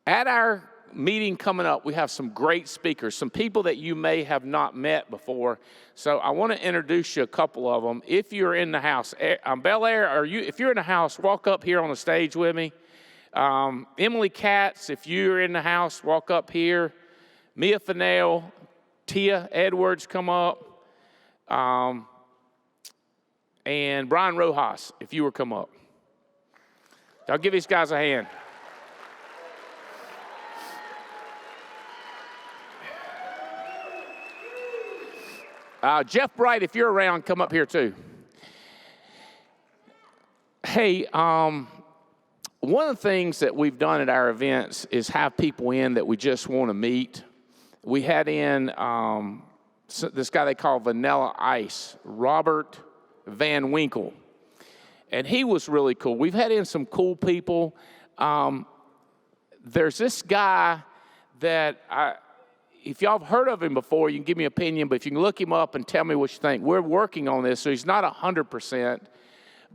At our meeting coming up, we have some great speakers, some people that you may have not met before. So I want to introduce you a couple of them. If you're in the house, Bel Air, if you're in the house, walk up here on the stage with me. Emily Katz, if you're in the house, walk up here. Mia Fennell, Tia Edwards, come up. And Brian Rojas, if you would come up. I'll give these guys a hand. Jeff Bright, if you're around, come up here too. Hey, one of the things that we've done at our events is have people in that we just want to meet. We had in this guy they call Vanilla Ice, Robert Van Winkle, and he was really cool. We've had in some cool people. There's this guy that if y'all have heard of him before, you can give me an opinion, but if you can look him up and tell me what you think. We're working on this, so he's not 100%,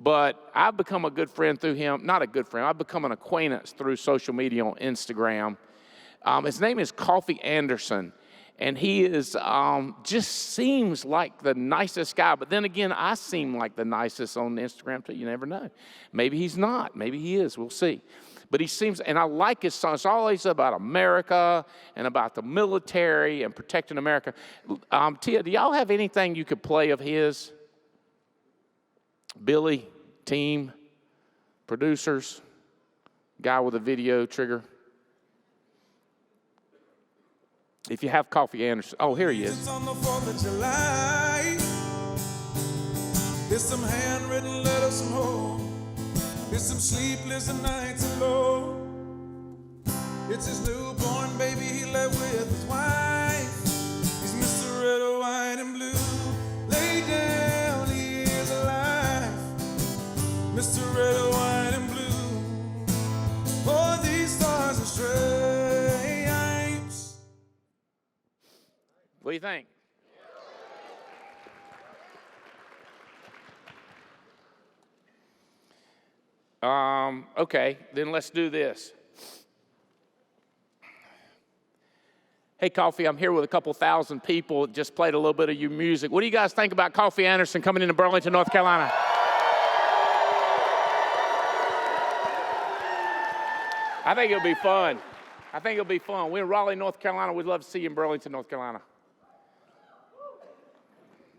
but I've become a good friend through him. Not a good friend. I've become an acquaintance through social media on Instagram. His name is Coffee Anderson, and he is just seems like the nicest guy. But then again, I seem like the nicest on Instagram, too. You never know. Maybe he's not. Maybe he is. We'll see. But he seems, and I like his song. It's always about America and about the military and protecting America. Tia, do y'all have anything you could play of his? Billy, team, producers, guy with a video trigger. If you have Coffee Anderson. Oh, here he is. It's on the 4th of July. There's some handwritten letters from home. There's some sleepless nights alone. It's his newborn baby he left with his wife. He's Mr. Red, White, and Blue. Lay down, he is alive. Mr. Red, White, and Blue. For these stars and stripes. What do you think? Okay, then let's do this. Hey, Coffee, I'm here with a couple thousand people. Just played a little bit of your music. What do you guys think about Coffee Anderson coming into Burlington, North Carolina? I think it'll be fun. I think it'll be fun. We're in Raleigh, North Carolina. We'd love to see you in Burlington, North Carolina.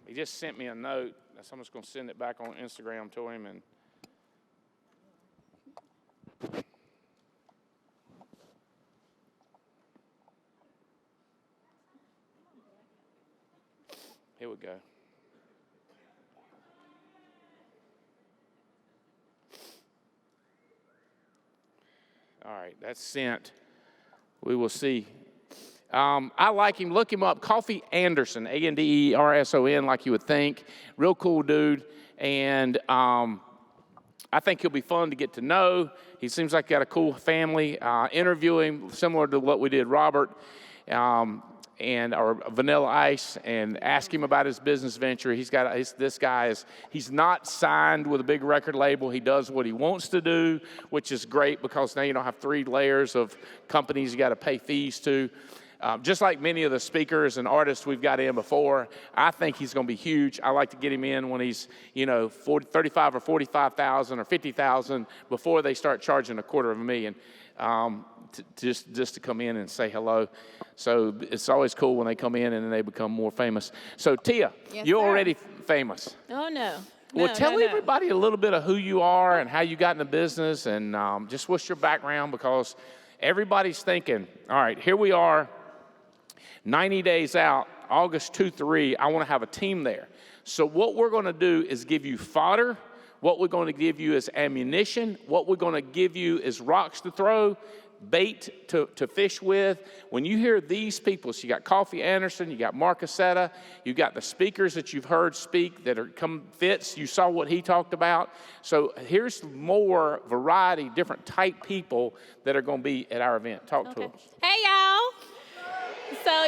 He just sent me a note. I'm just going to send it back on Instagram to him. And here we go. All right, that's sent. We will see. I like him. Look him up. Coffee Anderson, Anderson, like you would think. Real cool dude. And I think he'll be fun to get to know. He seems like he got a cool family. Interview him similar to what we did Robert or Vanilla Ice, and ask him about his business venture. He's not signed with a big record label. He does what he wants to do, which is great because now you don't have 3 layers of companies you got to pay fees to. Just like many of the speakers and artists we've got in before, I think he's going to be huge. I like to get him in when he's, 35 or 45,000 or 50,000 before they start charging $250,000. Just to come in and say hello. So it's always cool when they come in and then they become more famous. So Tia, yes, you're sir. already famous. Oh, no. Well, tell no. everybody a little bit of who you are and how you got in the business and just what's your background, because everybody's thinking, all right, here we are, 90 days out, August 2-3, I want to have a team there. So what we're going to do is give you fodder. What we're going to give you is ammunition. What we're going to give you is rocks to throw, bait to fish with. When you hear these people, so you got Coffee Anderson, you got Mark Aceta, you got the speakers that you've heard speak that are Fitz, you saw what he talked about. So here's more variety, different type people that are going to be at our event. Talk to us. Hey, y'all. So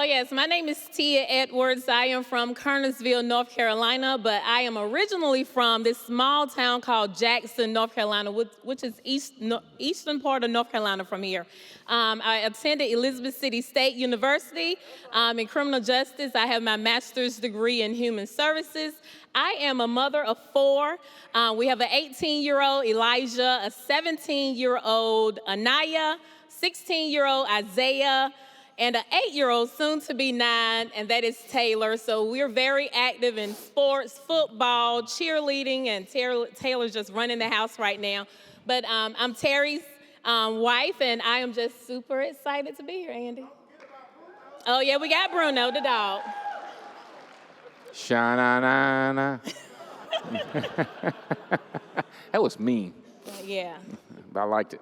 yes, my name is Tia Edwards. I am from Kernersville, North Carolina, but I am originally from this small town called Jackson, North Carolina, which is eastern part of North Carolina from here. I attended Elizabeth City State University in criminal justice. I have my master's degree in human services. I am a mother of 4. We have an 18-year-old Elijah, a 17-year-old Anaya, 16-year-old Isaiah, and an 8-year-old, soon to be 9, and that is Taylor. So we're very active in sports, football, cheerleading, and Taylor's just running the house right now. But I'm Terry's wife, and I am just super excited to be here, Andy. Oh, yeah, we got Bruno, the dog. Sha-na-na-na. That was mean. Yeah. But I liked it.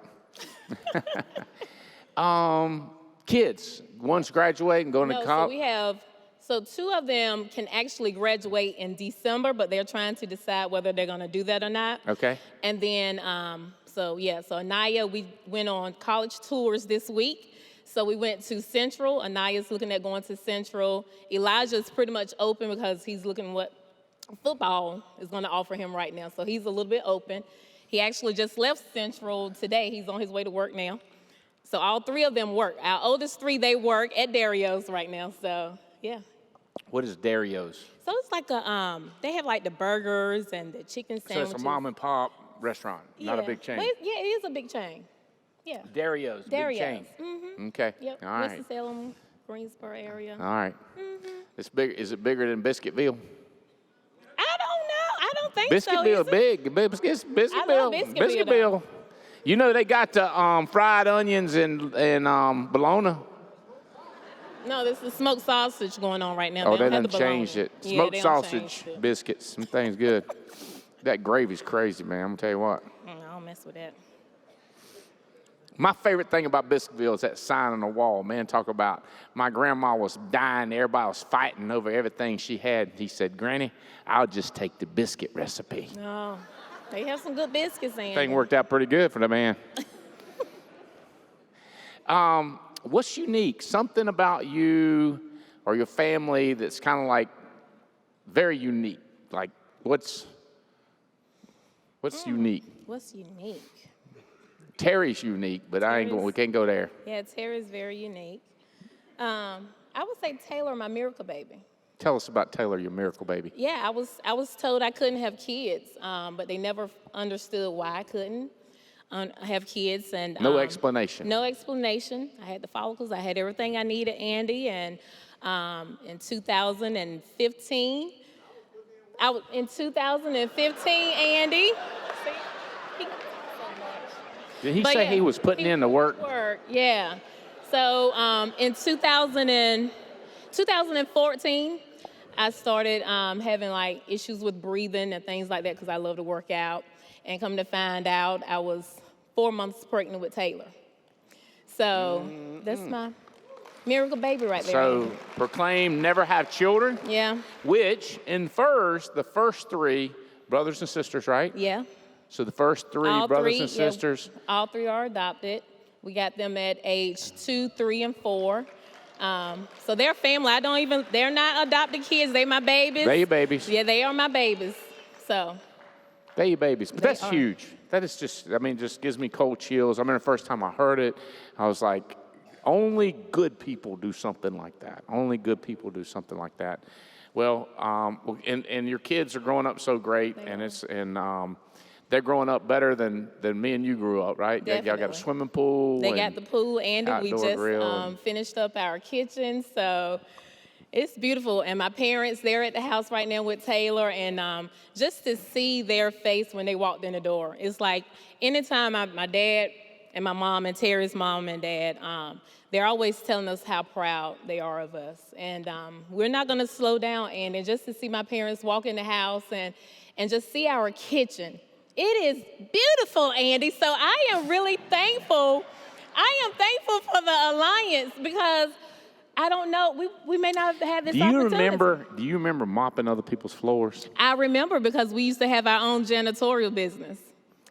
Kids, one's graduating, going to college. So 2 of them can actually graduate in December, but they're trying to decide whether they're going to do that or not. Okay. And then, so Anaya, we went on college tours this week. So we went to Central. Anaya's looking at going to Central. Elijah's pretty much open because he's looking what football is going to offer him right now. So he's a little bit open. He actually just left Central today. He's on his way to work now. So all 3 of them work. Our oldest 3, they work at Dario's right now. So yeah. What is Dario's? So it's like they have like the burgers and the chicken sandwiches. So it's a mom and pop restaurant, not a big chain. But it is a big chain. Yeah. Dario's, big chain. Mm-hmm. Okay. Yep. All right. Winston-Salem, Greensboro area. All right. Mm-hmm. It's big. Is it bigger than Biscuitville? I don't know. I don't think Biscuitville so. big. Biscuitville. Biscuitville. You know they got the fried onions in bologna. No, this is smoked sausage going on right now. Oh, they done don't have the changed bologna. it. Yeah, Smoked they done sausage changed it. biscuits. Some things good. That gravy's crazy, man. I'm gonna tell you what. I don't mess with that. My favorite thing about Biscuitville is that sign on the wall. Man, talk about my grandma was dying. Everybody was fighting over everything she had. He said, "Granny, I'll just take the biscuit recipe." No, they have some good biscuits in. Thing worked out pretty good for the man. What's unique? Something about you or your family that's kind of like very unique. Like what's unique? What's unique? Terry's unique, but we can't go there. Yeah, Terry's very unique. I would say Taylor, my miracle baby. Tell us about Taylor, your miracle baby. Yeah, I was told I couldn't have kids, but they never understood why I couldn't have kids. And no explanation. No explanation. I had the follicles. I had everything I needed, Andy. And in 2015, Andy. Did he say he was putting in the work? Yeah. So in 2014, I started having like issues with breathing and things like that because I love to work out. And come to find out, I was 4 months pregnant with Taylor. So that's my miracle baby right there. So proclaim never have children. Yeah. Which the first 3 brothers and sisters, right? Yeah. So the first 3 brothers and sisters. All 3 are adopted. We got them at age 2, 3, and 4. So they're family. They're not adopted kids. They my babies. They're your babies. Yeah, they are my babies. So. They're your babies. But that's huge. That is just gives me cold chills. I remember the first time I heard it, I was like, only good people do something like that. Only good people do something like that. Well, and your kids are growing up so great, they're growing up better than me and you grew up, right? Definitely. Y'all got a swimming pool. They got the pool, and we just finished up our kitchen, so it's beautiful. And my parents, they're at the house right now with Taylor, and just to see their face when they walked in the door, it's like anytime my dad and my mom and Terry's mom and dad, they're always telling us how proud they are of us. And we're not going to slow down, and just to see my parents walk in the house and just see our kitchen. It is beautiful, Andy. So I am really thankful. I am thankful for the alliance because I don't know, we may not have had this opportunity. Do you remember mopping other people's floors? I remember because we used to have our own janitorial business.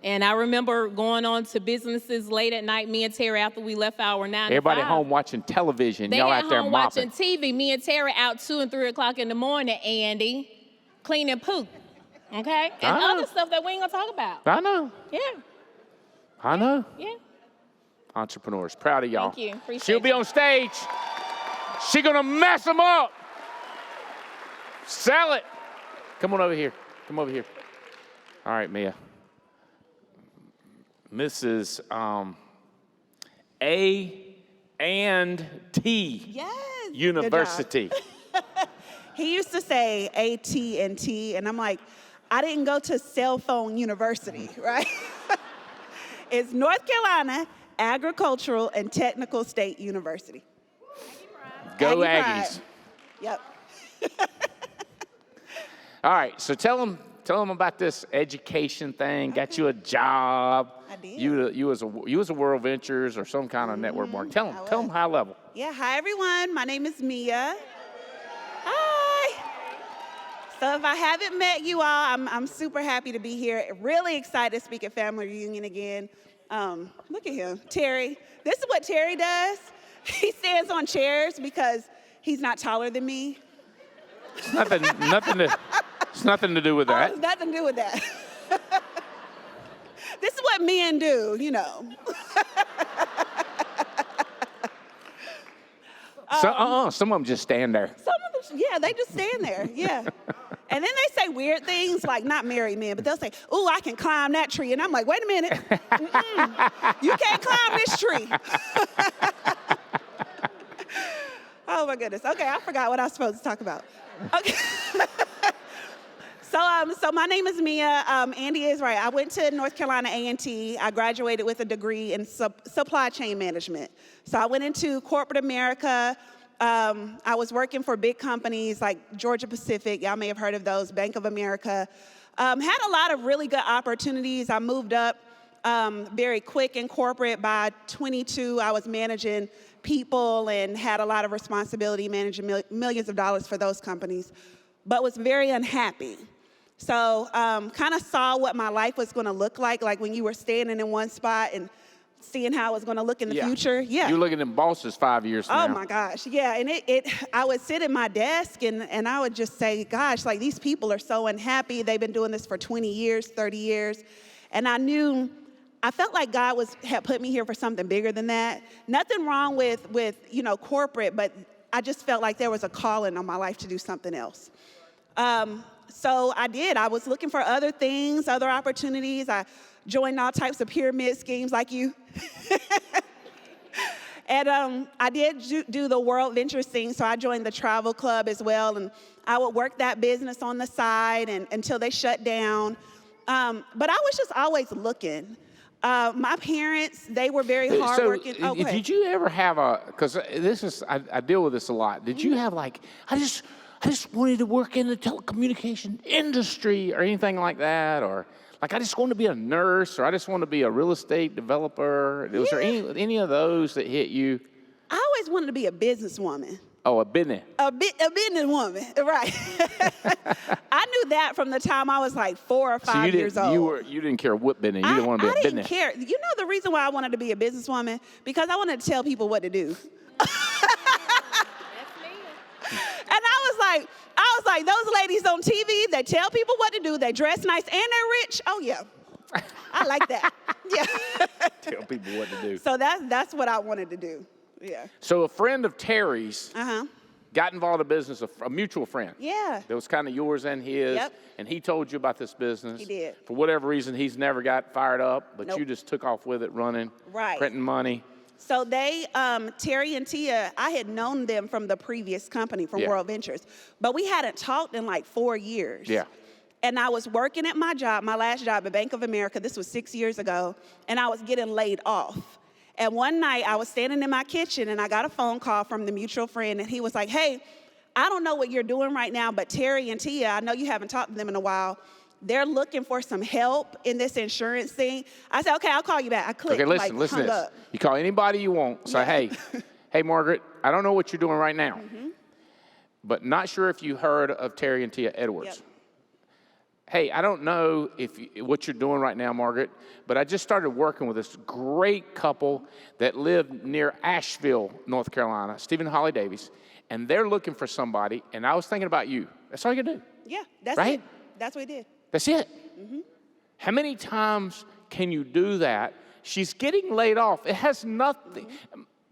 And I remember going on to businesses late at night, me and Terry, after we left our 9 Everybody to 5. home watching television. They Y'all at out there home mopping. watching TV. Me and Terry out 2 and 3 o'clock in the morning, Andy, cleaning poop. Okay? And other stuff that we ain't gonna talk about. I know. Yeah. I know. Yeah. Entrepreneurs, proud of y'all. Thank you. Appreciate She'll be on stage. She's gonna mess them up. Sell it. Come on over here. Come over here. All right, Mia. Mrs. A and T Yes. University. He used to say AT&T, and I'm like, I didn't go to Cell Phone University, right? It's North Carolina Agricultural and Technical State University. Go Aggie Aggies. pride. Yep. All right, so tell them about this education thing. Got you a job. I did. You was a World Ventures or some kind of network marketing. Tell them high level. Yeah, hi everyone. My name is Mia. Hi. So if I haven't met you all, I'm super happy to be here. Really excited to speak at Family Reunion again. Look at him, Terry. This is what Terry does. He stands on chairs because he's not taller than me. It's nothing to do with that. It's nothing to do with that. This is what men do, you know. Some of them just stand there. Some of them, yeah, they just stand there, yeah. And then they say weird things, like not married men, but they'll say, "Ooh, I can climb that tree." And I'm like, wait a minute. You can't climb this tree. Oh, my goodness. Okay, I forgot what I was supposed to talk about. Okay. So my name is Mia. Andy is right. I went to North Carolina A&T. I graduated with a degree in supply chain management. So I went into corporate America. I was working for big companies like Georgia Pacific. Y'all may have heard of those, Bank of America. Had a lot of really good opportunities. I moved up very quick in corporate. By 22, I was managing people and had a lot of responsibility managing millions of dollars for those companies, but was very unhappy. So kind of saw what my life was going to look like when you were standing in one spot and seeing how it was going to look in the future. Yeah. You're looking at bosses 5 years from now. Oh my gosh, yeah. And I would sit at my desk and I would just say, gosh, like these people are so unhappy. They've been doing this for 20 years, 30 years. And I felt like God had put me here for something bigger than that. Nothing wrong with corporate, but I just felt like there was a calling on my life to do something else. So I did. I was looking for other things, other opportunities. I joined all types of pyramid schemes like you. And I did do the World Ventures thing, so I joined the travel club as well. And I would work that business on the side until they shut down. But I was just always looking. My parents, they were very hardworking. So, did you ever have because I deal with this a lot. Did you have I just wanted to work in the telecommunication industry or anything like that? Or I just wanted to be a nurse, or I just wanted to be a real estate developer? Was there any of those that hit you? I always wanted to be a businesswoman. Oh, a business. A business woman, right. I knew that from the time I was 4 or 5 years old. You didn't care what business. You didn't want to be a business. I didn't care. You know the reason why I wanted to be a businesswoman? Because I wanted to tell people what to do. And I was like, those ladies on TV, they tell people what to do. They dress nice and they're rich. Oh, yeah. I like that. Yeah. Tell people what to do. So that's what I wanted to do. Yeah. So a friend of Terry's got involved in business, a mutual friend. Yeah. That was kind of yours and his. Yep. And he told you about this business. He did. For whatever reason, he's never got fired up, but Nope. you just took off with it, running, Right. printing money. So Terry and Tia, I had known them from the previous company, from World Ventures, but we hadn't talked in 4 years. Yeah. And I was working at my last job at Bank of America. This was 6 years ago, and I was getting laid off. And one night I was standing in my kitchen and I got a phone call from the mutual friend, and he was like, "Hey, I don't know what you're doing right now, but Terry and Tia, I know you haven't talked to them in a while. They're looking for some help in this insurance thing." I said, "Okay, I'll call you back." I clicked, Okay, listen to hung this. up. You call anybody you want. Say, hey, Margaret, I don't know what you're doing right now, but not sure if you heard of Terry and Tia Edwards. Yep. hey, I don't know what you're doing right now, Margaret, but I just started working with this great couple that live near Asheville, North Carolina, Stephen and Holly Davies, and they're looking for somebody, and I was thinking about you. That's all you can do. Yeah, that's right? it. That's what he did. That's it. How many times can you do that? She's getting laid off. It has nothing.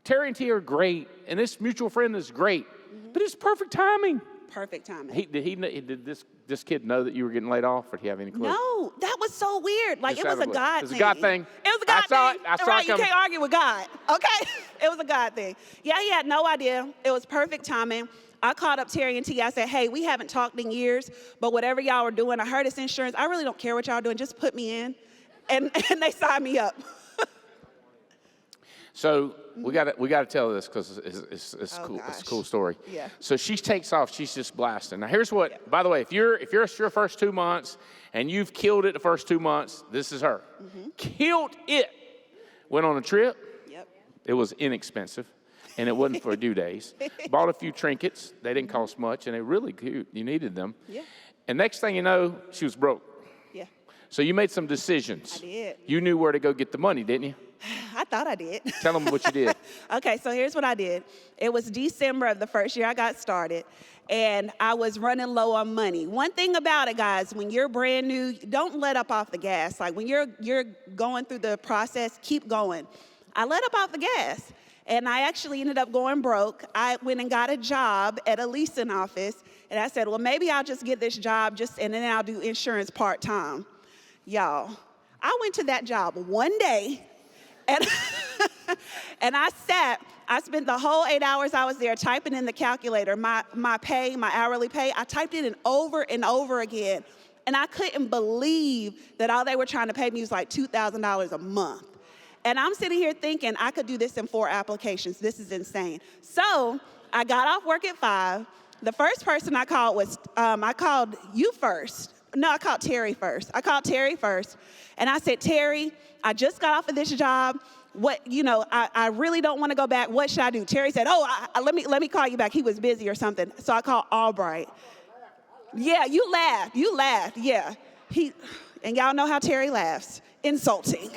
Terry and T are great, and this mutual friend is great, but it's perfect timing. Perfect timing. Did this kid know that you were getting laid off, or did he have any clue? No, that was so weird. Like, Just it was a out of God It was thing. a God thing. It was a God thing. I saw right, it you coming. can't argue with God, okay? It was a God thing. Yeah, he had no idea. It was perfect timing. I called up Terry and T. I said, hey, we haven't talked in years, but whatever y'all are doing, I heard it's insurance. I really don't care what y'all are doing. Just put me in. And they signed me up. So we got to tell this because it's cool. Gosh. It's a cool story. Yeah. So she takes off. She's just blasting. Now here's what. By the way, if it's your first 2 months and you've killed it the first 2 months, this is her. Killed it. Went on a trip. Yep. It was inexpensive, and it wasn't for due days. Bought a few trinkets. They didn't cost much, and they're really cute. You needed them. Yeah. And next thing you know, she was broke. Yeah. So you made some decisions. I did. You knew where to go get the money, didn't you? I thought I did. Tell them what you did. Okay, so here's what I did. It was December of the first year I got started, and I was running low on money. One thing about it, guys, when you're brand new, don't let up off the gas. Like, when you're going through the process, keep going. I let up off the gas, and I actually ended up going broke. I went and got a job at a leasing office, and I said, well, maybe I'll just get this job and then I'll do insurance part-time. Y'all, I went to that job one day, and and I spent the whole 8 hours I was there typing in the calculator, my hourly pay. I typed it in over and over again. And I couldn't believe that all they were trying to pay me was like $2,000 a month. And I'm sitting here thinking I could do this in 4 applications. This is insane. So I got off work at 5. The first person I called was, I called you first. No, I called Terry first. And I said, Terry, I just got off of this job. I really don't want to go back. What should I do? Terry said, let me call you back. He was busy or something. So I called Albright. Yeah, you laughed. Yeah. And y'all know how Terry laughs. Insulting.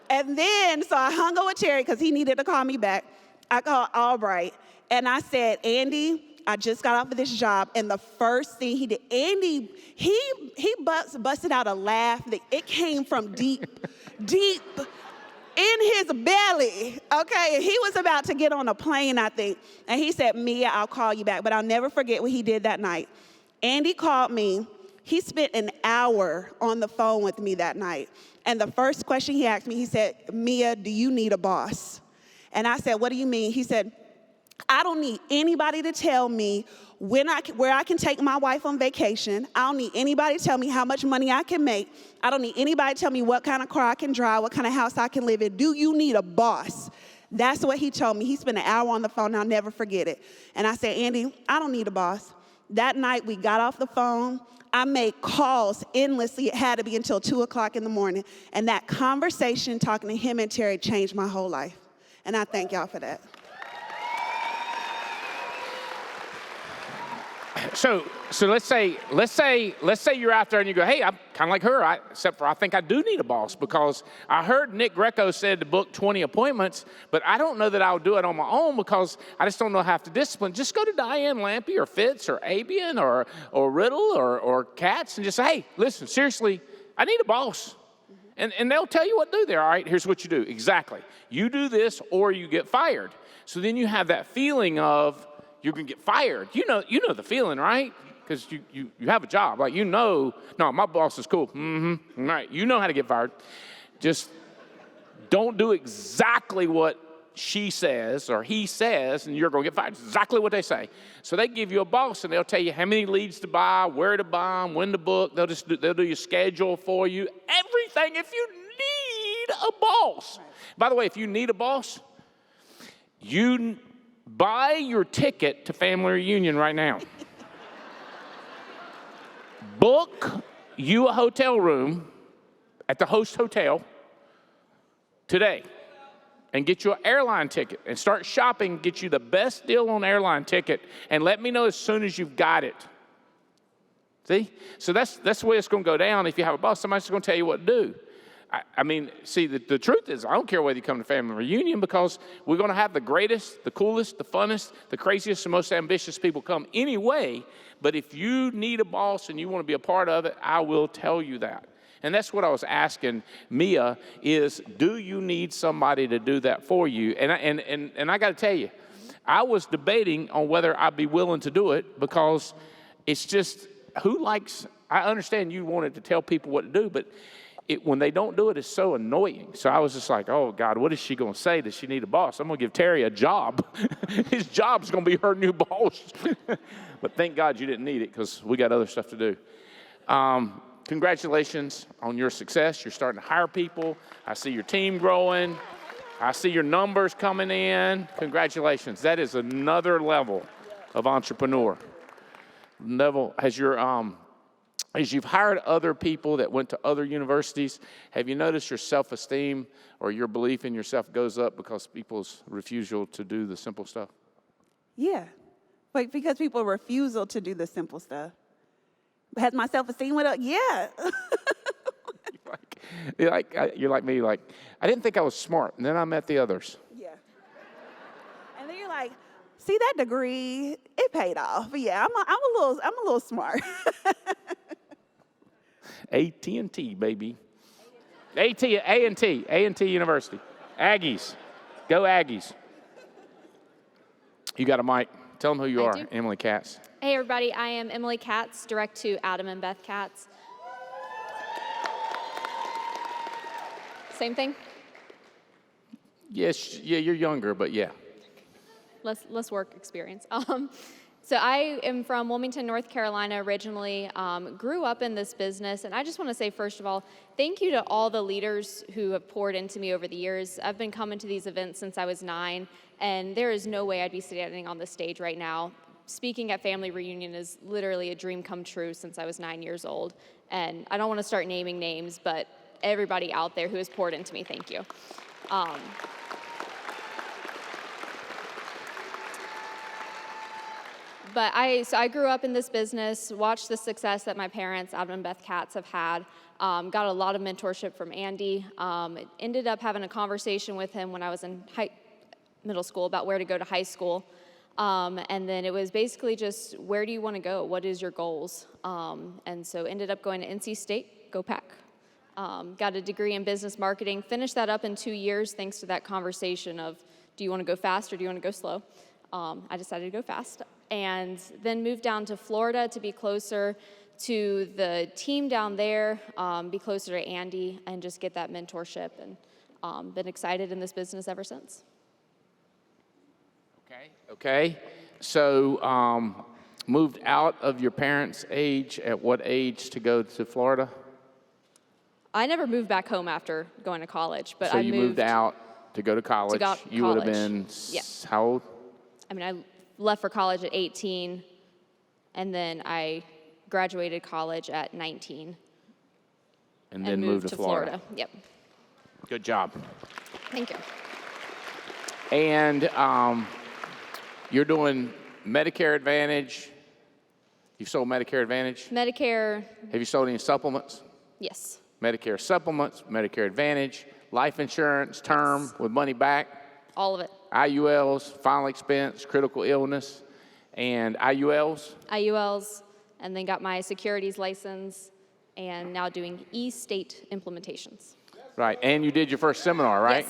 And then, so I hung up with Terry because he needed to call me back. I called Albright, and I said, Andy, I just got off of this job, and the first thing he did, Andy, he busted out a laugh that it came from deep in his belly, okay? And he was about to get on a plane, I think, and he said, Mia, I'll call you back. But I'll never forget what he did that night. Andy called me. He spent an hour on the phone with me that night, and the first question he asked me, he said, Mia, do you need a boss? And I said, what do you mean? He said, I don't need anybody to tell me where I can take my wife on vacation. I don't need anybody to tell me how much money I can make. I don't need anybody to tell me what kind of car I can drive, what kind of house I can live in. Do you need a boss? That's what he told me. He spent an hour on the phone, and I'll never forget it. And I said, Andy, I don't need a boss. That night, we got off the phone. I made calls endlessly. It had to be until 2 o'clock in the morning. And that conversation, talking to him and Terry, changed my whole life. And I thank y'all for that. So let's say you're out there and you go, hey, I'm kind of like her, except for I think I do need a boss, because I heard Nick Greco said to book 20 appointments, but I don't know that I'll do it on my own because I just don't know how to discipline. Just go to Diane Lampy or Fitz or Abian or Riddle or Katz and just say, hey, listen, seriously, I need a boss. And they'll tell you what to do there. All right, here's what you do. Exactly. You do this or you get fired. So then you have that feeling of you're going to get fired. You know the feeling, right? Because you have a job. Like, no, my boss is cool. Mm-hmm. Right. You know how to get fired. Just don't do exactly what she says or he says, and you're going to get fired. It's exactly what they say. So they give you a boss, and they'll tell you how many leads to buy, where to buy them, when to book. They'll do your schedule for you. Everything if you need a boss. By the way, if you need a boss, you buy your ticket to family reunion right now. Book you a hotel room at the host hotel today and get you an airline ticket and start shopping, get you the best deal on airline ticket, and let me know as soon as you've got it. See? So that's the way it's going to go down. If you have a boss, somebody's going to tell you what to do. I mean, see, the truth is, I don't care whether you come to family reunion, because we're going to have the greatest, the coolest, the funnest, the craziest, the most ambitious people come anyway. But if you need a boss and you want to be a part of it, I will tell you that. And that's what I was asking Mia is, do you need somebody to do that for you? And I got to tell you, I was debating on whether I'd be willing to do it, because it's just, I understand you wanted to tell people what to do, but when they don't do it, it's so annoying. So I was just like, oh, God, what is she going to say? Does she need a boss? I'm going to give Terry a job. His job's going to be her new boss. But thank God you didn't need it, because we got other stuff to do. Congratulations on your success. You're starting to hire people. I see your team growing. I see your numbers coming in. Congratulations. That is another level of entrepreneur. As you've hired other people that went to other universities, have you noticed your self-esteem or your belief in yourself goes up because people's refusal to do the simple stuff? Yeah, like because people refusal to do the simple stuff. Has my self-esteem went up? Yeah. You're like me, like, I didn't think I was smart, and then I met the others. Yeah. And then you're like, see that degree, it paid off. But yeah, I'm a little smart. AT&T, baby. A&T University. Aggies. Go Aggies. You got a mic. Tell them who you are, do. Emily Katz. Hey, everybody. I am Emily Katz, direct to Adam and Beth Katz. Same thing? Yes, yeah, you're younger, but yeah. Less work experience. So I am from Wilmington, North Carolina originally, grew up in this business, and I just want to say, first of all, thank you to all the leaders who have poured into me over the years. I've been coming to these events since I was 9, and there is no way I'd be standing on this stage right now. Speaking at family reunion is literally a dream come true since I was 9 years old, and I don't want to start naming names, but everybody out there who has poured into me, thank you. But I grew up in this business, watched the success that my parents, Adam and Beth Katz, have had, got a lot of mentorship from Andy, ended up having a conversation with him when I was in middle school about where to go to high school. And then it was basically just, where do you want to go? What is your goals? And so ended up going to NC State, go Pack. Got a degree in business marketing, finished that up in 2 years thanks to that conversation of, do you want to go fast or do you want to go slow? I decided to go fast. And then moved down to Florida to be closer to the team down there, be closer to Andy, and just get that mentorship. And been excited in this business ever since. Okay. So moved out of your parents' age at what age to go to Florida? I never moved back home after going to college, but so I you moved out to go to college. You would have been how old? I mean, I left for college at 18, and then I graduated college at 19. And then moved to Florida. Yep. Good job. Thank you. And you're doing Medicare Advantage. You've sold Medicare Advantage? Medicare. Have you sold any supplements? Yes. Medicare supplements, Medicare Advantage, life insurance, term with money back. All of it. IULs, final expense, critical illness, and IULs? IULs, and then got my securities license, and now doing e-state implementations. Right, and you did your first seminar, right?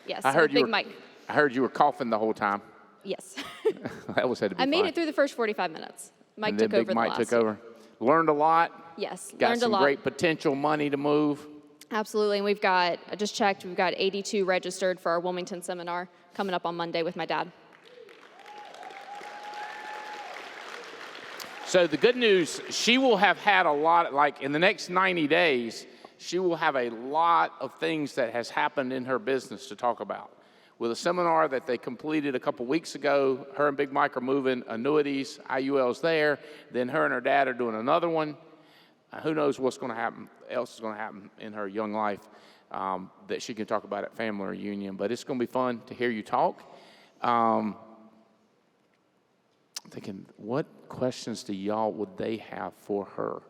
Yes, I heard Big Mike. I heard you were coughing the whole time. Yes. That was had to be I made fun. it through the first 45 minutes. Mike and then took over Big Mike the last. took over. Learned a lot. Yes, Got learned some a lot. great potential money to move. Absolutely, and we've got, I just checked, we've got 82 registered for our Wilmington seminar coming up on Monday with my dad. So the good news, she will have had a lot, like in the next 90 days, she will have a lot of things that has happened in her business to talk about. With a seminar that they completed a couple weeks ago, her and Big Mike are moving annuities, IULs there. Then her and her dad are doing another one. Who knows what's going to happen, else is going to happen in her young life that she can talk about at family reunion. But it's going to be fun to hear you talk. thinking, what questions would they have for her?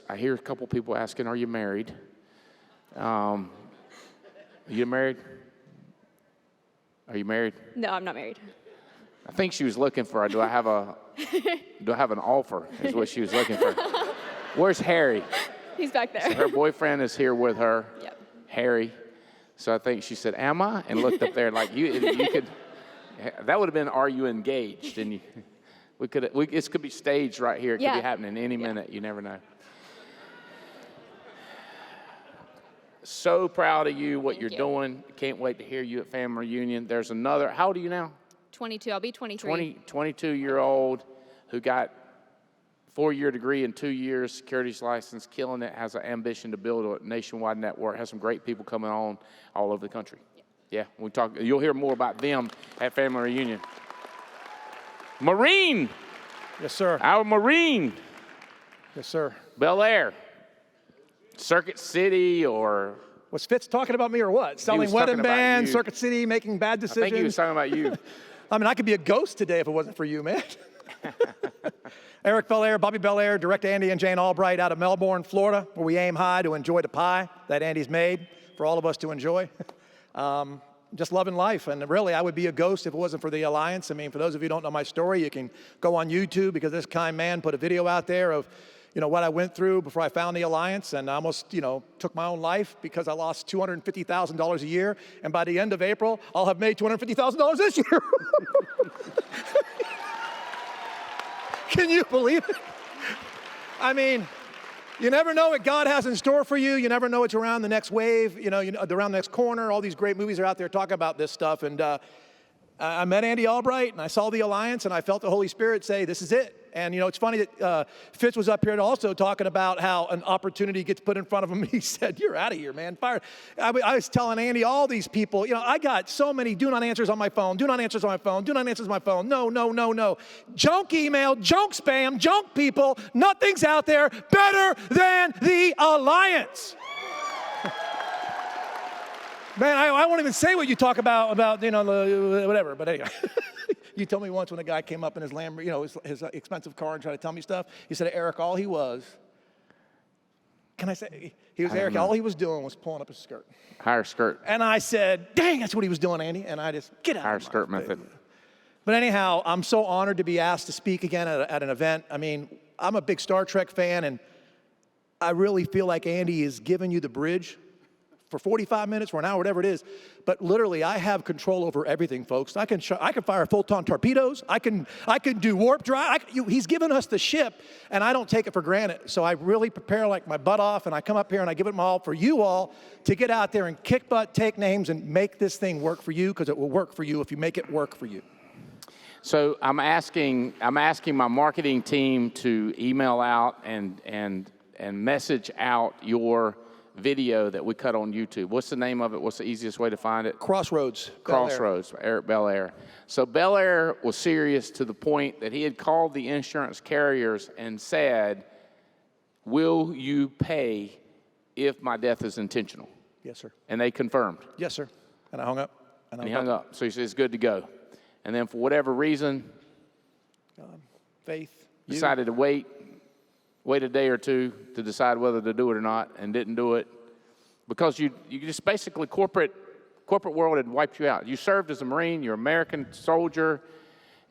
I hear a couple people asking, are you married? Are you married? Are you married? No, I'm not married. I think she was looking for, do I have an offer, is what she was looking for. Where's Harry? He's back there. So her boyfriend is here with her, Yep. Harry. So I think she said, am I? And looked up there like, you could, that would have been, are you engaged? And this could be staged right here. It could be happening any minute. You never know. So proud of you, what you're doing. Can't wait to hear you at family reunion. There's another, how old are you now? 22, I'll be 23. 22-year-old who got 4-year degree in 2 years, securities license, killing it, has an ambition to build a nationwide network, has some great people coming on all over the country. Yeah, you'll hear more about them at family reunion. Marine. Yes, sir. Our Marine. Yes, sir. Bel Air. Circuit City or... Was Fitz talking about me or what? Selling wedding bands, Circuit City, making bad decisions? I think he was talking about you. I mean, I could be a ghost today if it wasn't for you, man. Eric Belair, Bobby Belair, direct Andy and Jane Albright out of Melbourne, Florida, where we aim high to enjoy the pie that Andy's made for all of us to enjoy. Just loving life. And really, I would be a ghost if it wasn't for the Alliance. I mean, for those of you who don't know my story, you can go on YouTube because this kind man put a video out there of what I went through before I found the Alliance, and I almost, took my own life because I lost $250,000 a year, and by the end of April, I'll have made $250,000 this year. Can you believe it? I mean, you never know what God has in store for you. You never know what's around the next wave, around the next corner. All these great movies are out there talking about this stuff, and I met Andy Albright, and I saw the Alliance, and I felt the Holy Spirit say, this is it. And, it's funny that Fitz was up here also talking about how an opportunity gets put in front of him. He said, you're out of here, man. Fire. I was telling Andy, all these people, I got so many do not answers on my phone, do not answers on my phone, do not answers on my phone. No, no, no, no. Junk email, junk spam, junk people. Nothing's out there better than the Alliance. Man, I won't even say what you talk about whatever, but anyway. You told me once when a guy came up in his Lamborghini, his expensive car and tried to tell me stuff, he said, Eric, all he was, Eric, all he was doing was pulling up his skirt. Higher skirt. And I said, dang, that's what he was doing, Andy. And I just, get out Higher of my skirt method. But anyhow, I'm so honored to be asked to speak again at an event. I mean, I'm a big Star Trek fan, and I really feel like Andy is giving you the bridge for 45 minutes, for an hour, whatever it is. But literally, I have control over everything, folks. I can fire full-ton torpedoes. I can do warp drive. He's given us the ship, and I don't take it for granted. So I really prepare like my butt off, and I come up here and I give it my all for you all to get out there and kick butt, take names, and make this thing work for you, because it will work for you if you make it work for you. So I'm asking my marketing team to email out and message out your video that we cut on YouTube. What's the name of it? What's the easiest way to find it? Crossroads. Crossroads, Eric Bel Air. So Bel Air was serious to the point that he had called the insurance carriers and said, will you pay if my death is intentional? Yes, sir. And they confirmed. Yes, sir. And I hung up. And he hung up. So he said, it's good to go. And then for whatever reason, faith, decided to wait a day or two to decide whether to do it or not, and didn't do it because you just basically corporate world had wiped you out. You served as a Marine, you're an American soldier,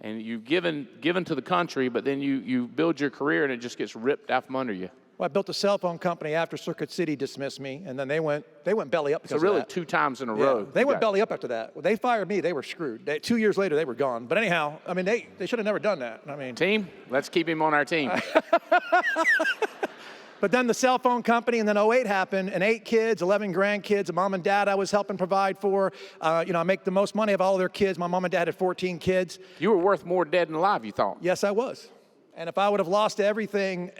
and you've given to the country, but then you build your career and it just gets ripped out from under you. Well, I built a cell phone company after Circuit City dismissed me, and then they went belly up because So really of that. 2 times in a row. They went belly up after that. When they fired me, they were screwed. 2 years later, they were gone. But anyhow, I mean, they should have never done that. I mean, Team, let's keep him on our team. But then the cell phone company, and then 08 happened, and 8 kids, 11 grandkids, a mom and dad I was helping provide for. I make the most money of all their kids. My mom and dad had 14 kids. You were worth more dead than alive, you thought. Yes, I was. And if I would have lost everything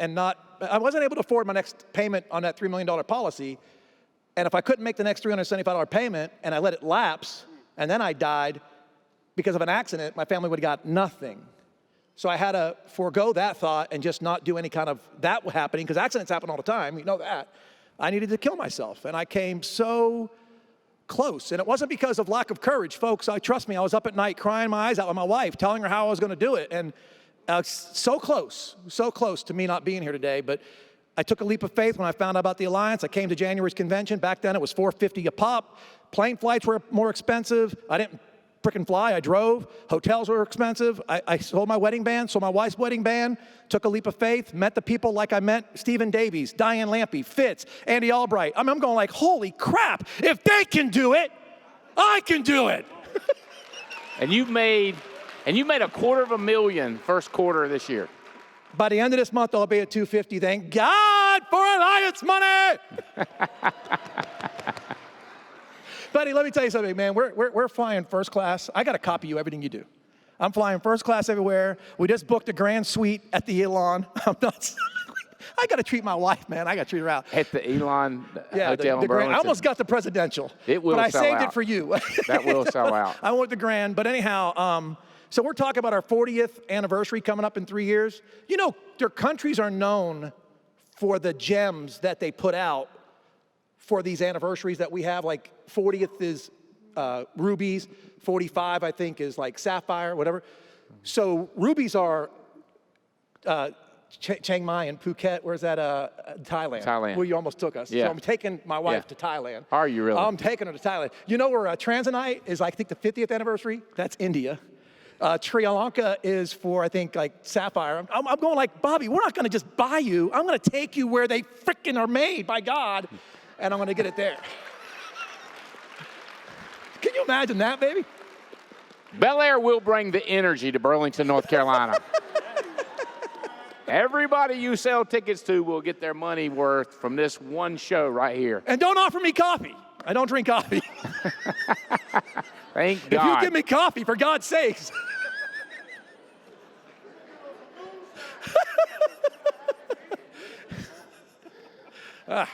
I wasn't able to afford my next payment on that $3 million policy, and if I couldn't make the next $375 payment and I let it lapse, and then I died because of an accident, my family would have got nothing. So I had to forego that thought and just not do any kind of that happening, because accidents happen all the time, you know that. I needed to kill myself, and I came so close. And it wasn't because of lack of courage, folks. Trust me, I was up at night crying my eyes out with my wife, telling her how I was going to do it. And so close to me not being here today. But I took a leap of faith when I found out about the Alliance. I came to January's convention. Back then, it was $450 a pop. Plane flights were more expensive. I didn't frickin' fly. I drove. Hotels were expensive. I sold my wedding band, sold my wife's wedding band, took a leap of faith, met the people like I met Stephen Davies, Diane Lampy, Fitz, Andy Albright. I'm going like, holy crap, if they can do it, I can do it. And you made $250,000 first quarter of this year. By the end of this month, I'll be at 250. Thank God for Alliance money. Buddy, let me tell you something, man. We're flying first class. I got to copy you everything you do. I'm flying first class everywhere. We just booked a grand suite at the Elon. I got to treat my wife, man. I got to treat her out. At the Elon Yeah, Hotel in Burlington. I almost got the presidential. It will but I sell saved out. it for you. That will sell out. I want the grand. But anyhow, so we're talking about our 40th anniversary coming up in 3 years. You know, their countries are known for the gems that they put out for these anniversaries that we have. Like 40th is rubies, 45 I think is like sapphire, whatever. So rubies are Chiang Mai and Phuket. Where's that? Thailand. Thailand. Where you almost took us. Yeah. So I'm taking my wife to Thailand. Are you really? I'm taking her to Thailand. You know where Tanzanite is, I think, the 50th anniversary? That's India. Sri Lanka is for, I think, like sapphire. I'm going like, Bobby, we're not going to just buy you. I'm going to take you where they frickin' are made by God, and I'm going to get it there. Can you imagine that, baby? Bel Air will bring the energy to Burlington, North Carolina. Everybody you sell tickets to will get their money worth from this one show right here. And don't offer me coffee. I don't drink coffee. Thank God. If you give me coffee, for God's sakes. A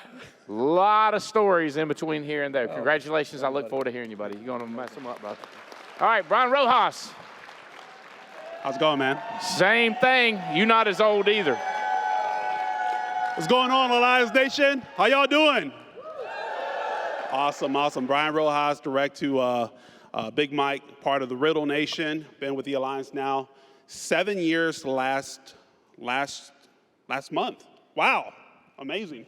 lot of stories in between here and there. Congratulations. I look forward to hearing you, buddy. You're going to mess them up, bro. All right, Brian Rojas. How's it going, man? Same thing. You're not as old either. What's going on, Alliance Nation? How y'all doing? Awesome, awesome. Brian Rojas, direct to Big Mike, part of the Riddle Nation. Been with the Alliance now 7 years last month. Wow, amazing.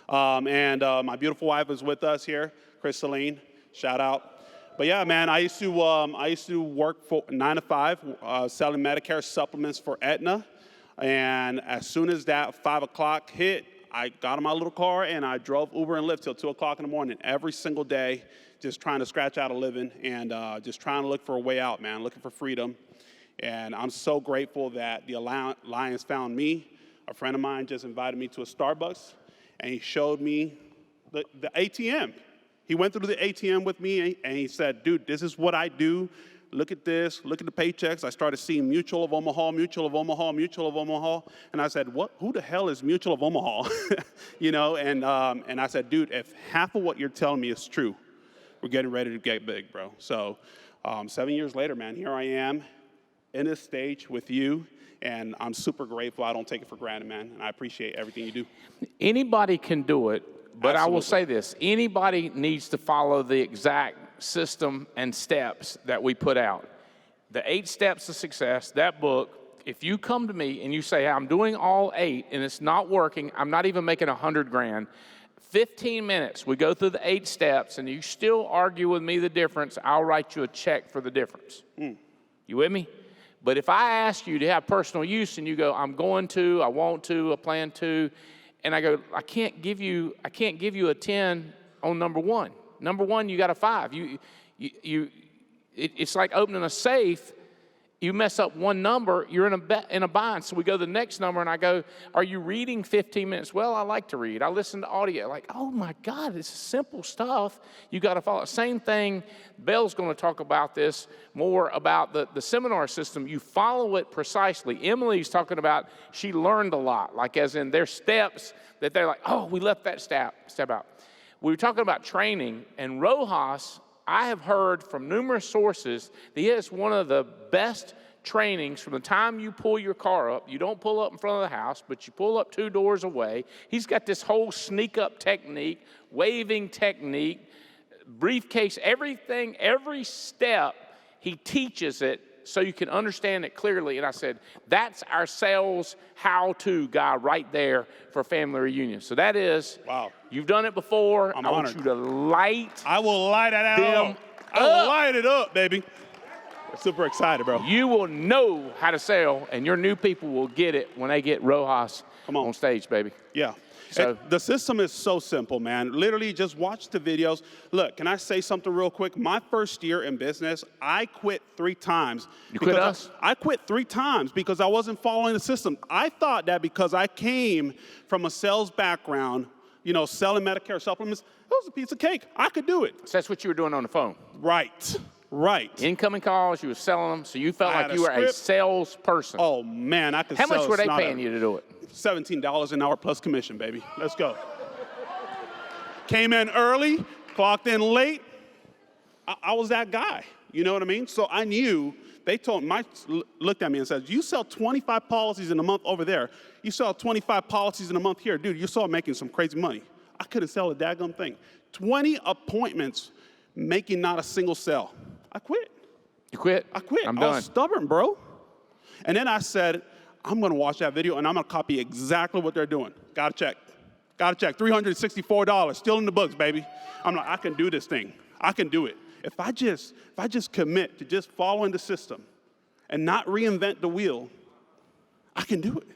And my beautiful wife is with us here, Crystalline. Shout out. But yeah, man, I used to work for 9 to 5, selling Medicare supplements for Aetna. And as soon as that 5 o'clock hit, I got in my little car and I drove Uber and Lyft till 2 o'clock in the morning every single day, just trying to scratch out a living and just trying to look for a way out, man, looking for freedom. And I'm so grateful that the Alliance found me. A friend of mine just invited me to a Starbucks, and he showed me the ATM. He went through the ATM with me, and he said, dude, this is what I do. Look at this. Look at the paychecks. I started seeing Mutual of Omaha, Mutual of Omaha, Mutual of Omaha. And I said, what? Who the hell is Mutual of Omaha? You know, and I said, dude, if half of what you're telling me is true, we're getting ready to get big, bro. So 7 years later, man, here I am in this stage with you. And I'm super grateful. I don't take it for granted, man. And I appreciate everything you do. Anybody can do it, but Absolutely. I will say this. Anybody needs to follow the exact system and steps that we put out. The 8 Steps to Success, that book, if you come to me and you say, I'm doing all 8 and it's not working, I'm not even making $100,000, 15 minutes, we go through the 8 steps and you still argue with me the difference, I'll write you a check for the difference. You with me? But if I ask you to have personal use and you go, I'm going to, I want to, I plan to, and I go, I can't give you a 10 on number 1. Number 1, you got a 5. It's like opening a safe. You mess up one number, you're in a bind. So we go to the next number, and I go, are you reading 15 minutes? Well, I like to read. I listen to audio. Like, oh, my God, this is simple stuff. You got to follow. Same thing, Belle's going to talk about this more about the seminar system. You follow it precisely. Emily's talking about she learned a lot, like as in there's steps that they're like, oh, we left that step out. We were talking about training, and Rojas, I have heard from numerous sources that he has one of the best trainings from the time you pull your car up. You don't pull up in front of the house, but you pull up 2 doors away. He's got this whole sneak up technique, waving technique, briefcase, everything, every step, he teaches it so you can understand it clearly. And I said, that's our sales how-to guy right there for family reunion. So that is, wow. You've done it before. I'm I honored. want you to light I will light it them up. I will light it up, baby. Super excited, bro. You will know how to sell, and your new people will get it when they get Rojas on stage, baby. Yeah. So the system is so simple, man. Literally, just watch the videos. Look, can I say something real quick? My first year in business, I quit 3 times. You quit us? I quit 3 times because I wasn't following the system. I thought that because I came from a sales background, you know, selling Medicare supplements, it was a piece of cake. I could do it. So that's what you were doing on the phone. Right. Right. Incoming calls, you were selling them, so you felt I like had you a were a script. salesperson. Oh, man, I could How sell. much were they It's not paying you to do it? $17 an hour plus commission, baby. Let's go. Came in early, clocked in late. I was that guy. You know what I mean? So I knew. They looked at me and said, you sell 25 policies in a month over there. You sell 25 policies in a month here. Dude, you saw making some crazy money. I couldn't sell a daggum thing. 20 appointments, making not a single sale. I quit. You quit? I quit. I'm I done. was stubborn, bro. And then I said, I'm going to watch that video, and I'm going to copy exactly what they're doing. Got to check. Got to check. $364. Still in the books, baby. I'm like, I can do this thing. I can do it. If I just commit to just following the system and not reinvent the wheel, I can do it.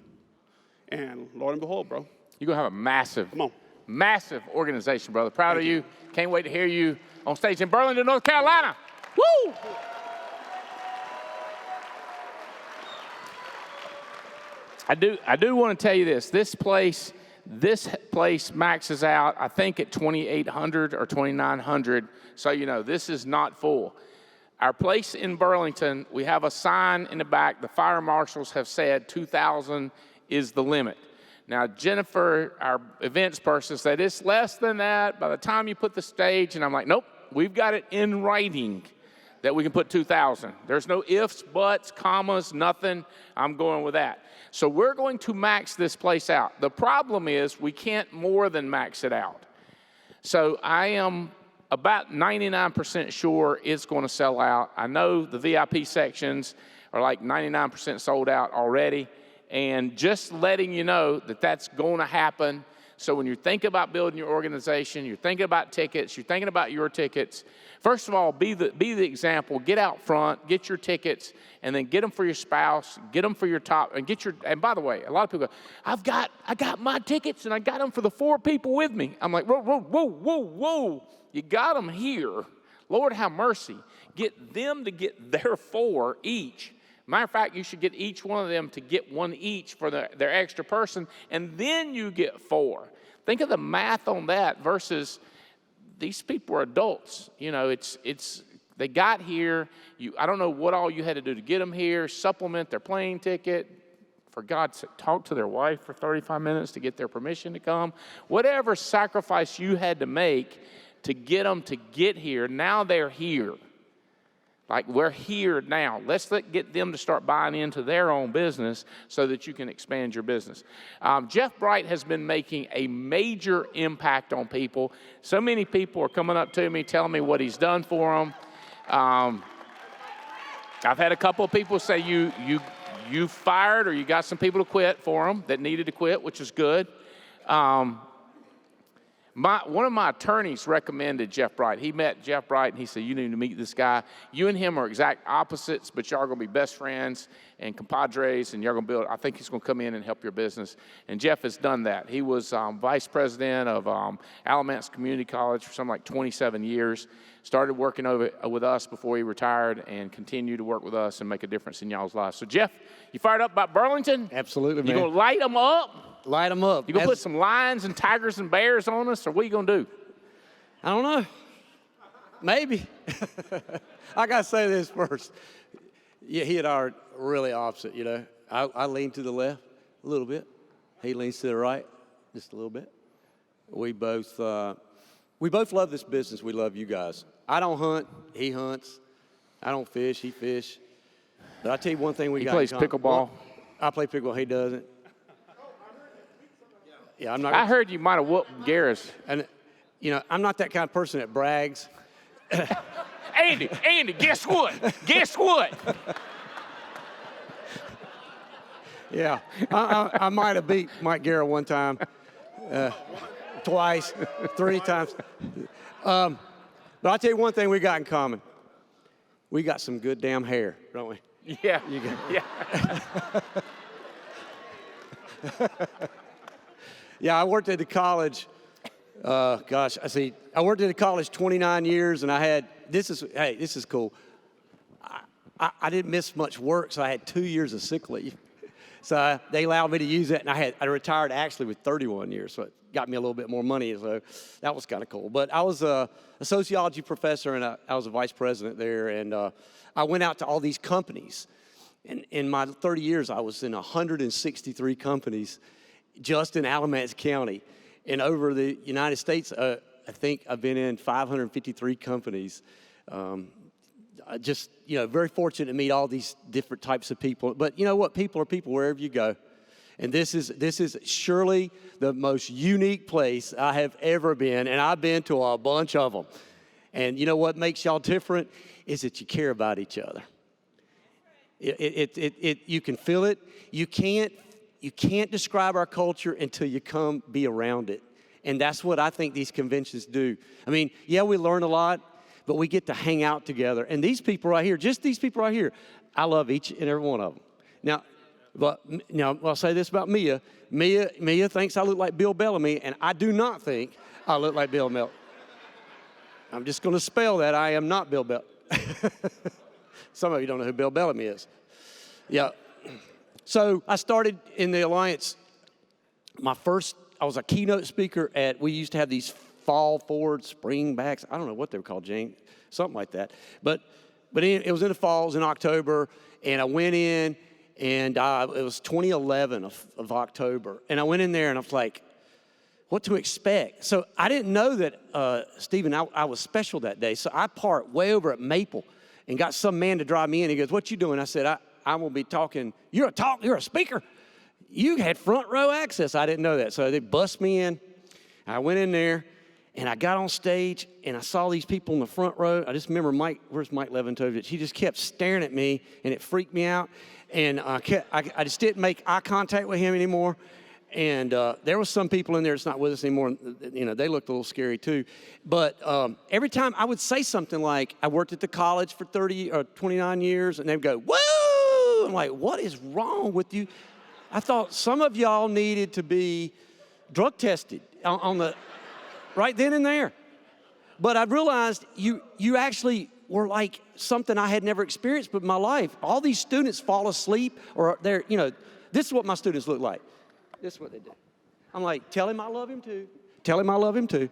And Lord and behold, bro. You're going to have a massive, Come on. massive organization, brother. Proud of you. Can't wait to hear you on stage in Burlington, North Carolina. Woo! I do want to tell you this. This place maxes out, I think, at 2,800 or 2,900. So, you know, this is not full. Our place in Burlington, we have a sign in the back. The fire marshals have said 2,000 is the limit. Now, Jennifer, our events person, said it's less than that by the time you put the stage. And I'm like, nope, we've got it in writing that we can put 2,000. There's no ifs, buts, commas, nothing. I'm going with that. So we're going to max this place out. The problem is we can't more than max it out. So I am about 99% sure it's going to sell out. I know the VIP sections are like 99% sold out already. And just letting you know that that's going to happen. So when you think about building your organization, you're thinking about tickets, you're thinking about your tickets, first of all, be the example. Get out front, get your tickets, and then get them for your spouse, get them for your top, and by the way, a lot of people go, I got my tickets and I got them for the 4 people with me. I'm like, whoa. You got them here. Lord have mercy. Get them to get their 4 each. Matter of fact, you should get each one of them to get 1 each for their extra person, and then you get 4. Think of the math on that versus these people are adults. You know, they got here. I don't know what all you had to do to get them here, supplement their plane ticket. For God's sake, talk to their wife for 35 minutes to get their permission to come. Whatever sacrifice you had to make to get them to get here, now they're here. Like, we're here now. Let's get them to start buying into their own business so that you can expand your business. Jeff Bright has been making a major impact on people. So many people are coming up to me, telling me what he's done for them. I've had a couple of people say you fired or you got some people to quit for them that needed to quit, which is good. One of my attorneys recommended Jeff Bright. He met Jeff Bright, and he said, you need to meet this guy. You and him are exact opposites, but y'all are going to be best friends and compadres, and y'all going to build. I think he's going to come in and help your business. And Jeff has done that. He was vice president of Alamance Community College for something like 27 years. Started working with us before he retired and continued to work with us and make a difference in y'all's lives. So, Jeff, you fired up about Burlington? Absolutely, man. You going to light them up? Light them up. You gonna put some lions and tigers and bears on us, or what are you gonna do? I don't know. Maybe. I gotta say this first. Yeah, he and I are really opposite, you know. I lean to the left a little bit. He leans to the right just a little bit. We both love this business. We love you guys. I don't hunt. He hunts. I don't fish. He fish. But I tell you one thing we got. He plays in common. pickleball. Well, I play pickleball. He doesn't. Yeah, I'm not. I heard you might have whooped Garris. And You know, I'm not that kind of person that brags. Andy, guess what? Guess what? Yeah, I might have beat Mike Garrett one time, twice, 3 times. But I'll tell you one thing we got in common. We got some good damn hair, don't we? Yeah. Yeah. Yeah, I worked at the college. I worked at the college 29 years, and this is cool. I didn't miss much work, so I had 2 years of sick leave. So they allowed me to use it, and I retired actually with 31 years, so it got me a little bit more money, so that was kind of cool. But I was a sociology professor, and I was a vice president there, and I went out to all these companies. And in my 30 years, I was in 163 companies just in Alamance County. And over the United States, I think I've been in 553 companies. Just, very fortunate to meet all these different types of people. But you know what? People are people wherever you go. And this is surely the most unique place I have ever been. And I've been to a bunch of them. And you know what makes y'all different is that you care about each other. You can feel it. You can't describe our culture until you come be around it. And that's what I think these conventions do. I mean, yeah, we learn a lot, but we get to hang out together. And these people right here, just these people right here, I love each and every one of them. Now I'll say this about Mia. Mia thinks I look like Bill Bellamy, and I do not think I look like Bill Bellamy. I'm just going to spell that. I am not Bill Bellamy. Some of you don't know who Bill Bellamy is. Yeah. So I started in the Alliance. I was a keynote speaker we used to have these fall forward, spring backs. I don't know what they were called, Jane, something like that. But it was in the fall, it was in October, and I went in, and it was 2011 of October. And I went in there, and I was like, what to expect? So I didn't know that, Stephen, I was special that day. So I parked way over at Maple and got some man to drive me in. He goes, what you doing? I said, I'm going to be talking. You're a speaker. You had front row access. I didn't know that. So they bust me in. I went in there, and I got on stage, and I saw these people in the front row. I just remember where's Mike Leventovich? He just kept staring at me, and it freaked me out. And I just didn't make eye contact with him anymore. And there was some people in there that's not with us anymore. They looked a little scary too. But every time I would say something like, I worked at the college for 30 or 29 years, and they'd go, woo! I'm like, what is wrong with you? I thought some of y'all needed to be drug tested right then and there. But I realized you actually were like something I had never experienced in my life. All these students fall asleep, or this is what my students look like. This is what they do. I'm like, tell him I love him too. Tell him I love him too.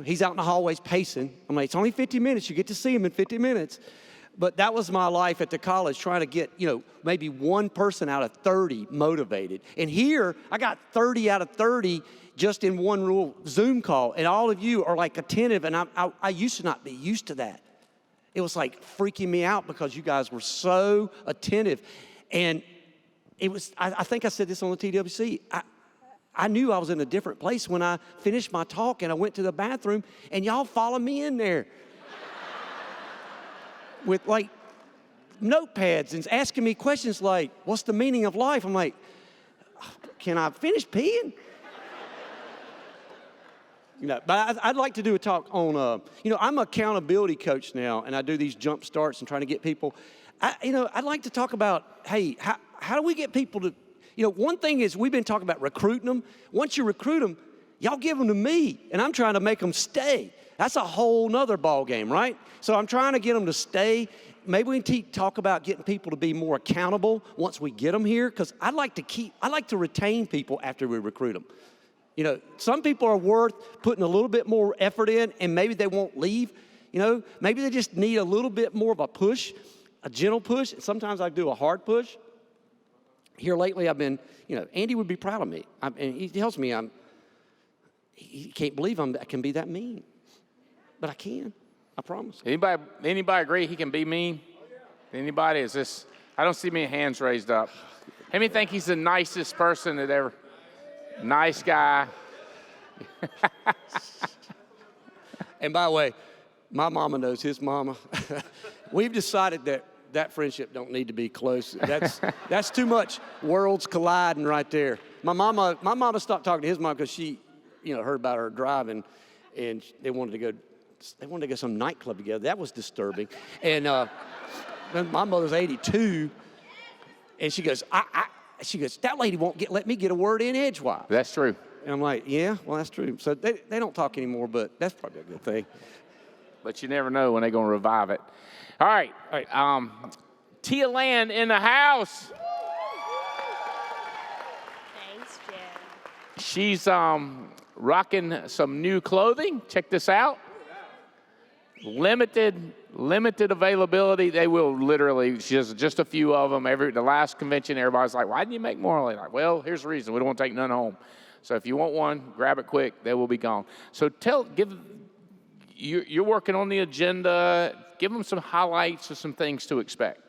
He's out in the hallways pacing. I'm like, it's only 50 minutes. You get to see him in 50 minutes. But that was my life at the college, trying to get, maybe one person out of 30 motivated. And here, I got 30 out of 30 just in one little Zoom call. And all of you are like attentive, and I used to not be used to that. It was like freaking me out because you guys were so attentive. And it was, I think I said this on the TWC. I knew I was in a different place when I finished my talk and I went to the bathroom, and y'all followed me in there with like notepads and asking me questions like, what's the meaning of life? I'm like, can I finish peeing? But I'd like to do a talk on, I'm an accountability coach now, and I do these jump starts and trying to get people. I'd like to talk about, hey, how do we get people to, one thing is we've been talking about recruiting them. Once you recruit them, y'all give them to me, and I'm trying to make them stay. That's a whole nother ball game, right? So I'm trying to get them to stay. Maybe we can talk about getting people to be more accountable once we get them here, because I like to retain people after we recruit them. Some people are worth putting a little bit more effort in, and maybe they won't leave. Maybe they just need a little bit more of a push, a gentle push. Sometimes I do a hard push. Here lately, I've been, Andy would be proud of me. And he tells me he can't believe I can be that mean. But I can, I promise. Anybody agree he can be mean? Anybody? I don't see many hands raised up. How many think he's the nicest person that ever? Nice guy. And by the way, my mama knows his mama. We've decided that friendship don't need to be close. That's too much worlds colliding right there. My mama stopped talking to his mom because she, heard about her driving, and they wanted to go to some nightclub together. That was disturbing. And my mother's 82, and she goes, that lady won't let me get a word in edgewise. That's true. And I'm like, yeah, well, that's true. So they don't talk anymore, but that's probably a good thing. But you never know when they're going to revive it. All right. Tia Land in the house. Thanks, Jim. She's rocking some new clothing. Check this out. Limited availability. They will literally, just a few of them. The last convention, everybody's like, why didn't you make more? Like, well, here's the reason. We don't want to take none home. So if you want one, grab it quick. They will be gone. So you're working on the agenda. Give them some highlights of some things to expect.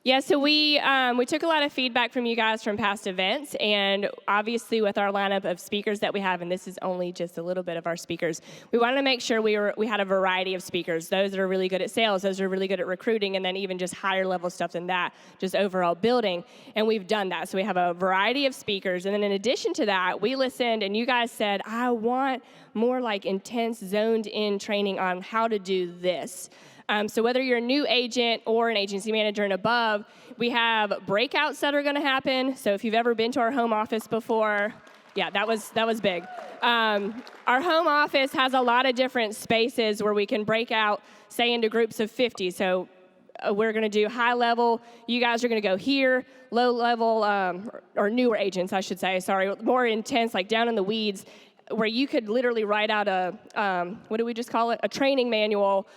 Yeah, so we took a lot of feedback from you guys from past events, and obviously with our lineup of speakers that we have, and this is only just a little bit of our speakers, we wanted to make sure we had a variety of speakers, those that are really good at sales, those that are really good at recruiting, and then even just higher level stuff than that, just overall building, and we've done that. So we have a variety of speakers, and then in addition to that, we listened, and you guys said, I want more like intense, zoned-in training on how to do this. So whether you're a new agent or an agency manager and above, we have breakouts that are going to happen. So if you've ever been to our home office before, yeah, that was big. Our home office has a lot of different spaces where we can break out, say, into groups of 50. So we're going to do high level. You guys are going to go here. Low level, or newer agents, I should say, sorry, more intense, like down in the weeds, where you could literally write out what do we just call it? A training manual,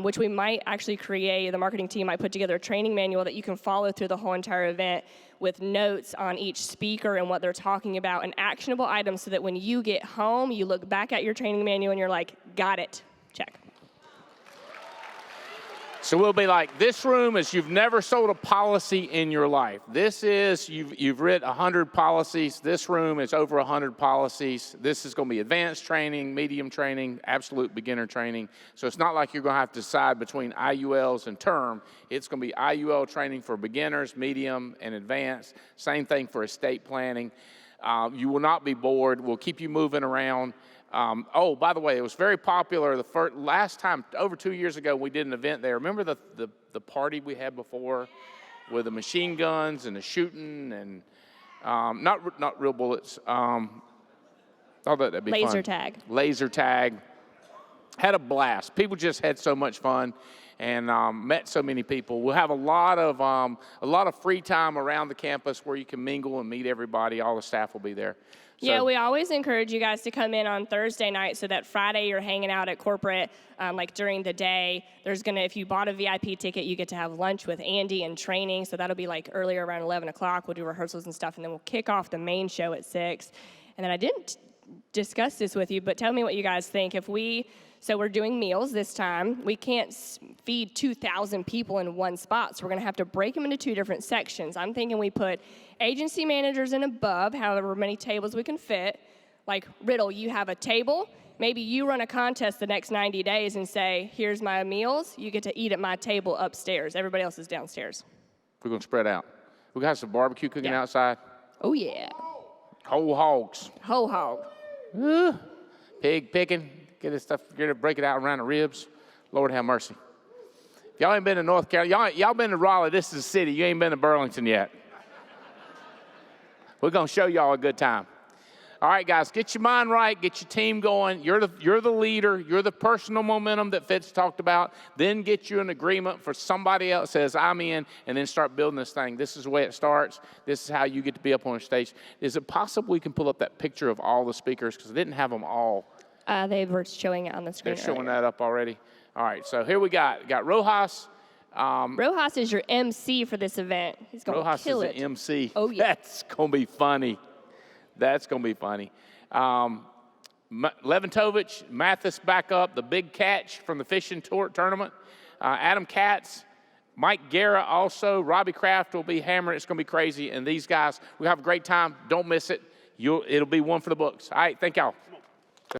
which we might actually create. The marketing team might put together a training manual that you can follow through the whole entire event with notes on each speaker and what they're talking about and actionable items so that when you get home, you look back at your training manual and you're like, got it, check. So we'll be like, this room is you've never sold a policy in your life. This is, you've read 100 policies. This room is over 100 policies. This is going to be advanced training, medium training, absolute beginner training. So it's not like you're going to have to decide between IULs and term. It's going to be IUL training for beginners, medium, and advanced. Same thing for estate planning. You will not be bored. We'll keep you moving around. By the way, it was very popular. Last time, over 2 years ago, we did an event there. Remember the party we had before with the machine guns and the shooting and not real bullets. I thought that'd be Laser fun. tag. Laser tag. Had a blast. People just had so much fun and met so many people. We'll have a lot of free time around the campus where you can mingle and meet everybody. All the staff will be there. So, yeah, we always encourage you guys to come in on Thursday night so that Friday you're hanging out at corporate, like during the day. If you bought a VIP ticket, you get to have lunch with Andy and training. So that'll be like earlier around 11 o'clock. We'll do rehearsals and stuff, and then we'll kick off the main show at 6. And then I didn't discuss this with you, but tell me what you guys think. So we're doing meals this time. We can't feed 2,000 people in one spot, so we're going to have to break them into 2 different sections. I'm thinking we put agency managers and above, however many tables we can fit. Like, Riddle, you have a table. Maybe you run a contest the next 90 days and say, here's my meals. You get to eat at my table upstairs. Everybody else is downstairs. we're going to spread out. We got some barbecue cooking outside. Oh, yeah. Whole hogs. Whole hog. Pig picking. Get this stuff, break it out around the ribs. Lord have mercy. If y'all ain't been to North Carolina, y'all been to Raleigh, this is the city. You ain't been to Burlington yet. We're going to show y'all a good time. All right, guys, get your mind right, get your team going. You're the leader. You're the personal momentum that Fitz talked about. Then get you an agreement for somebody else says, I'm in, and then start building this thing. This is the way it starts. This is how you get to be up on stage. Is it possible we can pull up that picture of all the speakers? Because I didn't have them all. They were showing it on the screen. They're showing that up already. All right, so here we got Rojas. Rojas is your MC for this event. He's going to kill it. Rojas is the MC. Oh, yeah. That's going to be funny. That's going to be funny. Leventovich, Mathis back up, the big catch from the fishing tournament. Adam Katz, Mike Guerra also. Robbie Kraft will be hammering. It's going to be crazy. And these guys, we have a great time. Don't miss it. It'll be one for the books. All right, thank y'all.